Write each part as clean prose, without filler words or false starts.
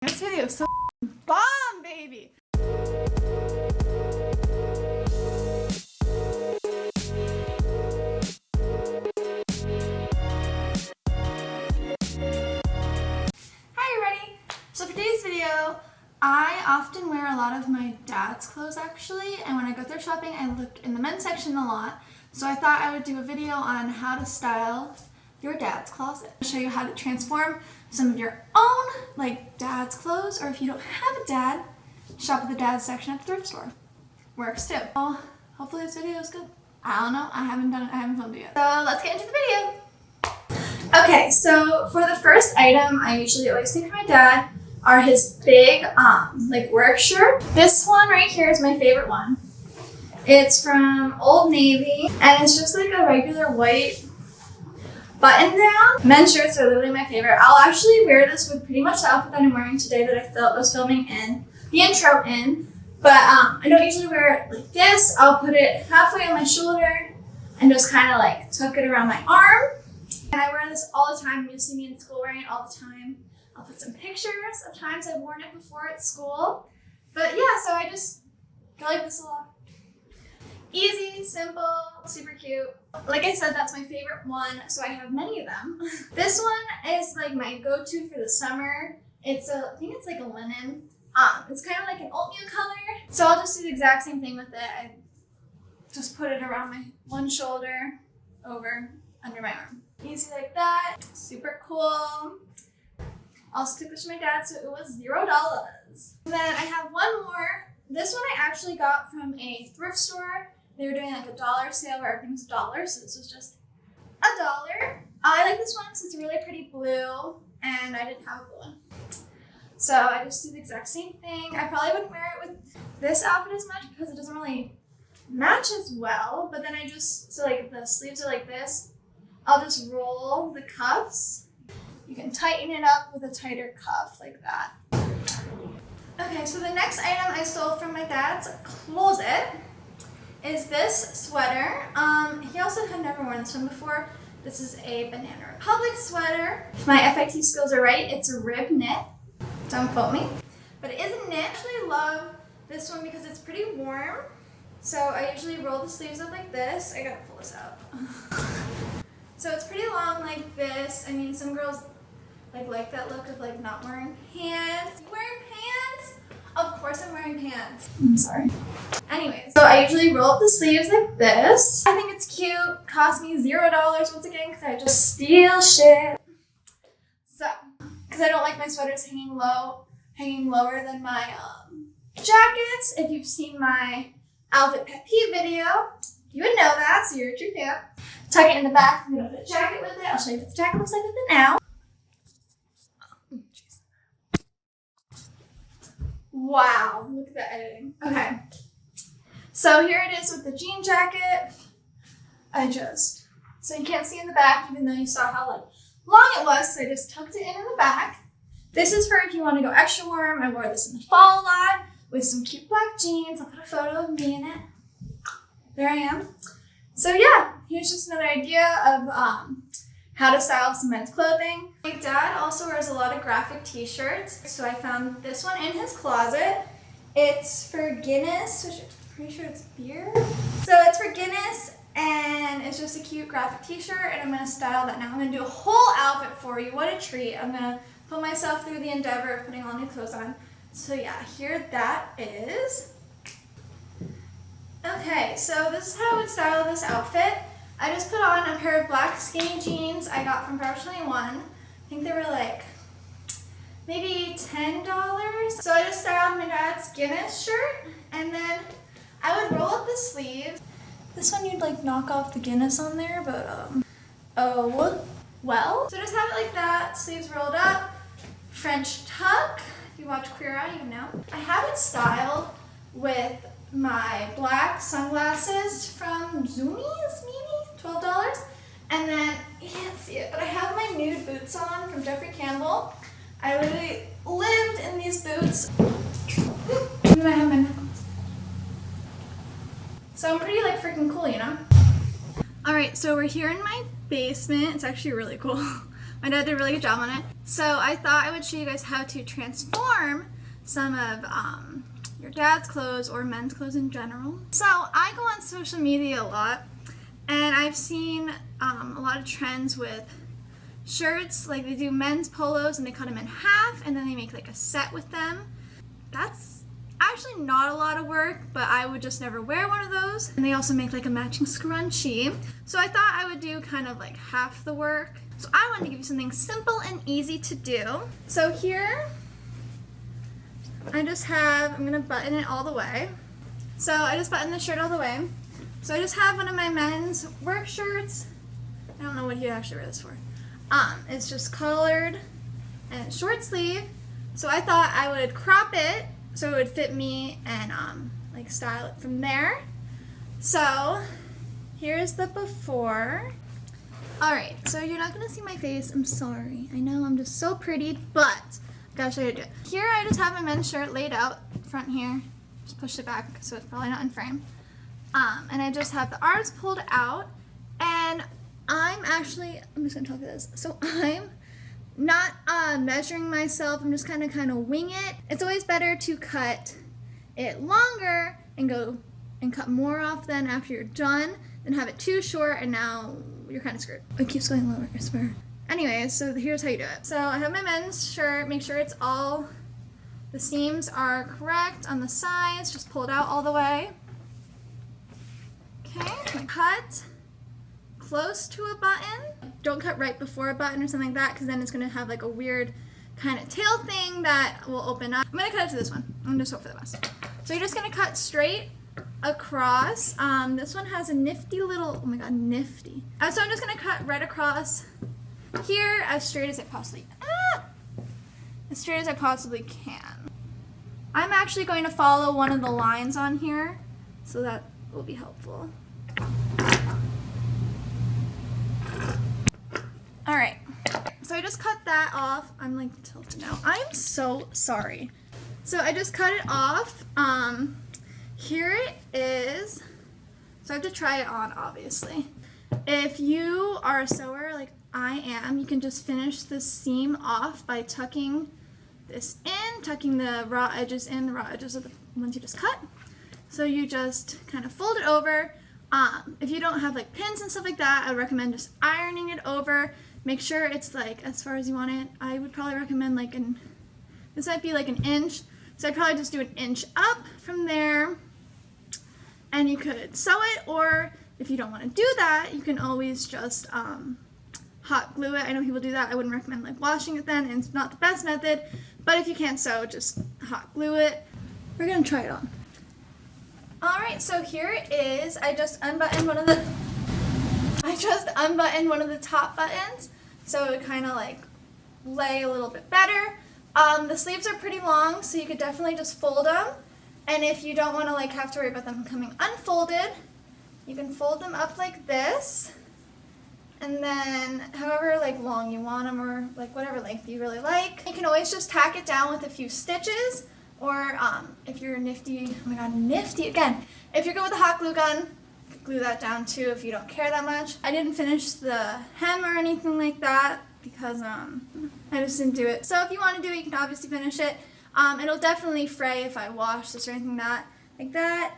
This video is so bomb, baby! Hi everybody! So for today's video, I often wear a lot of my dad's clothes actually, and when I go thrift shopping I look in the men's section a lot. So I thought I would do a video on how to style your dad's closet. I'll show you how to transform some of your own like dad's clothes, or if you don't have a dad, shop at the dad's section at the thrift store. Works too. Well, hopefully this video is good. I don't know, I haven't filmed it yet. So let's get into the video. Okay, so for the first item, I usually always take for my dad are his big like work shirt. This one right here is my favorite one. It's from Old Navy, and it's just like a regular white button down. Men's shirts are literally my favorite. I'll actually wear this with pretty much the outfit that I'm wearing today that I was filming in the intro in. But I don't usually wear it like this. I'll put it halfway on my shoulder and just kind of like tuck it around my arm. And I wear this all the time. You'll see me in school wearing it all the time. I'll put some pictures of times I've worn it before at school. But yeah, so I just go like this a lot. Easy, simple, super cute. Like I said, that's my favorite one, so I have many of them. This one is like my go-to for the summer. I think it's like a linen. It's kind of like an oatmeal color. So I'll just do the exact same thing with it. I just put it around my one shoulder, over, under my arm. Easy like that, super cool. I'll stick this to my dad, so it was $0. And then I have one more. This one I actually got from a thrift store. They were doing like a $1 sale where everything was $1, so this was just $1. I like this one because it's really pretty blue, and I didn't have a blue one. So I just do the exact same thing. I probably wouldn't wear it with this outfit as much because it doesn't really match as well, but then so like the sleeves are like this. I'll just roll the cuffs. You can tighten it up with a tighter cuff like that. Okay, so the next item I stole from my dad's closet is this sweater. He also had never worn this one before. This is a Banana Republic sweater. If my FIT skills are right, it's a rib knit. Don't quote me. But it is a knit. I actually love this one because it's pretty warm. So I usually roll the sleeves up like this. I gotta pull this out. So it's pretty long like this. I mean, some girls like that look of like not wearing pants. Wearing pants? Of course I'm wearing pants. I'm sorry. Anyways, so I usually roll up the sleeves like this. I think it's cute. Cost me $0 once again because I just steal shit. So, because I don't like my sweaters hanging lower than my jackets. If you've seen my outfit pet peeve video, you would know that, so you're a true fan. Tuck it in the back. I'm gonna put a jacket with it. I'll show you what the jacket looks like with it now. Wow, look at the editing. Okay, so here it is with the jean jacket. So you can't see in the back, even though you saw how like long it was, so I just tucked it in the back. This is for if you want to go extra warm. I wore this in the fall a lot with some cute black jeans. I'll put a photo of me in it. There I am. So yeah, here's just another idea of how to style some men's clothing. My dad also wears a lot of graphic t-shirts, so I found this one in his closet. It's for Guinness, which I'm pretty sure it's beer. So it's for Guinness, and it's just a cute graphic t-shirt, and I'm gonna style that now. I'm gonna do a whole outfit for you. What a treat. I'm gonna put myself through the endeavor of putting all new clothes on. So yeah, here that is. Okay, so this is how I would style this outfit. I just put on a pair of black skinny jeans I got from Forever 21. I think they were like maybe $10. So I just styled my dad's Guinness shirt, and then I would roll up the sleeves. This one you'd like knock off the Guinness on there, but oh well. So just have it like that, sleeves rolled up, French tuck. If you watch Queer Eye, you know. I have it styled with my black sunglasses from Zoomies, maybe $12, and then you can't see it, but I have my nude boots on from Jeffrey Campbell. I literally lived in these boots. And then I have my necklace. So I'm pretty like freaking cool, you know? All right, so we're here in my basement. It's actually really cool. My dad did a really good job on it. So I thought I would show you guys how to transform some of your dad's clothes or men's clothes in general. So I go on social media a lot, and I've seen a lot of trends with shirts. Like they do men's polos and they cut them in half and then they make like a set with them. That's actually not a lot of work, but I would just never wear one of those. And they also make like a matching scrunchie. So I thought I would do kind of like half the work. So I wanted to give you something simple and easy to do. So here, I'm gonna button it all the way. So I just buttoned the shirt all the way. So I just have one of my men's work shirts. I don't know what he'd actually wear this for. It's just collared and it's short sleeve. So I thought I would crop it so it would fit me and like style it from there. So here's the before. Alright, so you're not gonna see my face, I'm sorry. I know I'm just so pretty, but I gotta show you how to do it. Here I just have my men's shirt laid out front here. Just push it back so it's probably not in frame. And I just have the arms pulled out, and I'm just gonna talk to this. So I'm not measuring myself, I'm just kind of wing it. It's always better to cut it longer and go and cut more off then after you're done than have it too short and now you're kind of screwed. It keeps going lower, I swear. Anyways, so here's how you do it. So I have my men's shirt, make sure the seams are correct on the sides, just pull it out all the way. Okay, cut close to a button. Don't cut right before a button or something like that, because then it's going to have like a weird kind of tail thing that will open up. I'm going to cut it to this one. I'm just hope for the best. So you're just going to cut straight across. This one has a nifty little, oh my god, nifty. So I'm just going to cut right across here as straight as I possibly can. I'm actually going to follow one of the lines on here, so that will be helpful. Alright, so I just cut that off. I'm like tilted now. I'm so sorry. So I just cut it off. Here it is. So I have to try it on, obviously. If you are a sewer like I am, you can just finish the seam off by tucking this in, tucking the raw edges in, the raw edges of the ones you just cut. So you just kind of fold it over. If you don't have like pins and stuff like that, I would recommend just ironing it over. Make sure it's like as far as you want it. I would probably recommend like this might be like an inch. So I'd probably just do an inch up from there. And you could sew it, or if you don't want to do that, you can always just hot glue it. I know people do that. I wouldn't recommend like washing it then, and it's not the best method. But if you can't sew, just hot glue it. We're gonna try it on. Alright, so here it is. I just unbuttoned one of the top buttons, so it would kind of like lay a little bit better. The sleeves are pretty long, so you could definitely just fold them. And if you don't want to like have to worry about them coming unfolded, you can fold them up like this. And then however like long you want them, or like whatever length you really like. You can always just tack it down with a few stitches, or if you're nifty, oh my god, nifty again. If you're good with a hot glue gun, glue that down too if you don't care that much. I didn't finish the hem or anything like that because I just didn't do it. So if you want to do it, you can obviously finish it. It'll definitely fray if I wash this or anything like that.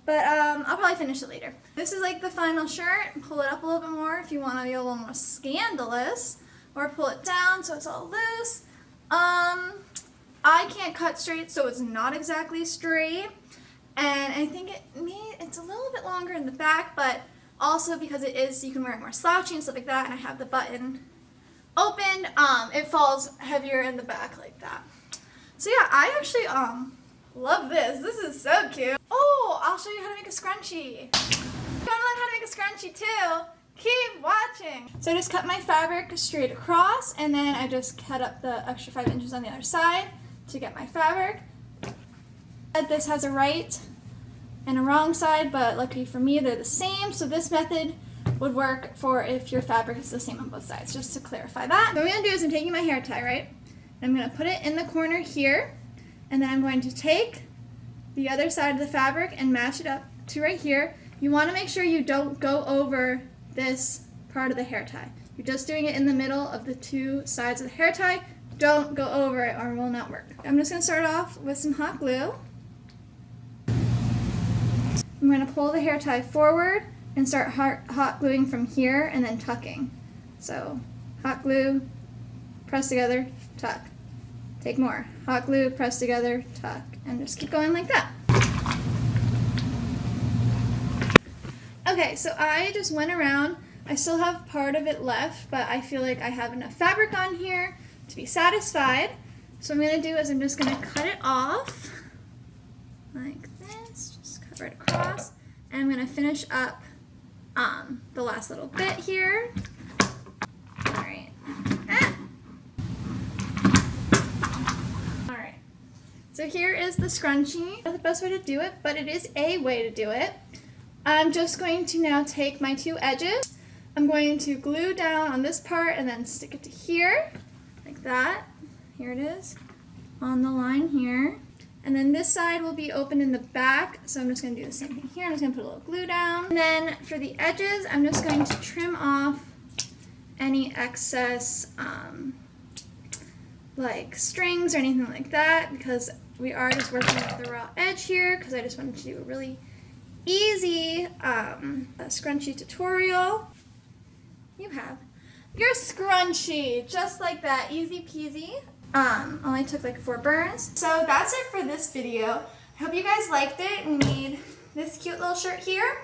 But I'll probably finish it later. This is like the final shirt. Pull it up a little bit more if you want to be a little more scandalous. Or pull it down so it's all loose. I can't cut straight, so it's not exactly straight. And I think it's a little bit longer in the back, but also because it is, you can wear it more slouchy and stuff like that, and I have the button open, it falls heavier in the back like that. So yeah, I actually love this. This is so cute. Oh, I'll show you how to make a scrunchie. If you want to learn how to make a scrunchie too, keep watching. So I just cut my fabric straight across, and then I just cut up the extra 5 inches on the other side to get my fabric. This has a right and a wrong side, but luckily for me they're the same, so this method would work for if your fabric is the same on both sides, just to clarify that. What I'm going to do is I'm taking my hair tie, right? I'm going to put it in the corner here, and then I'm going to take the other side of the fabric and match it up to right here. You want to make sure you don't go over this part of the hair tie. You're just doing it in the middle of the two sides of the hair tie. Don't go over it or it will not work. I'm just going to start off with some hot glue. I'm going to pull the hair tie forward and start hot gluing from here and then tucking. So hot glue, press together, tuck. Take more. Hot glue, press together, tuck. And just keep going like that. Okay, so I just went around. I still have part of it left, but I feel like I have enough fabric on here to be satisfied. So what I'm going to do is I'm just going to cut it off like this, just cut right across. And I'm going to finish up the last little bit here. All right. All right. So here is the scrunchie. Not the best way to do it, but it is a way to do it. I'm just going to now take my two edges. I'm going to glue down on this part and then stick it to here, like that. Here it is, on the line here. And then this side will be open in the back, so I'm just going to do the same thing here. I'm just going to put a little glue down. And then for the edges, I'm just going to trim off any excess like strings or anything like that, because we are just working with the raw edge here, because I just wanted to do a really easy scrunchie tutorial. You have your scrunchie, just like that, easy peasy. Only took like 4 burns. So that's it for this video. I hope you guys liked it. We made this cute little shirt here,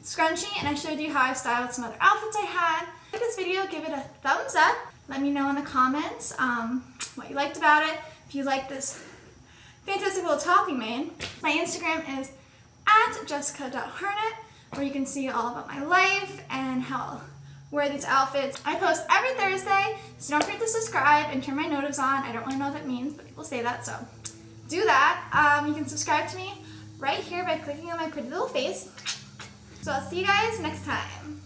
scrunchie, and I showed you how I styled some other outfits I had. Like this video, give it a thumbs up. Let me know in the comments what you liked about it. If you like this fantastic little top we made. My Instagram is @jessica.harnett, where you can see all about my life and how I'll wear these outfits. I post every Thursday, so don't forget to subscribe and turn my notifications on. I don't really know what that means, but people say that, so do that. You can subscribe to me right here by clicking on my pretty little face. So I'll see you guys next time.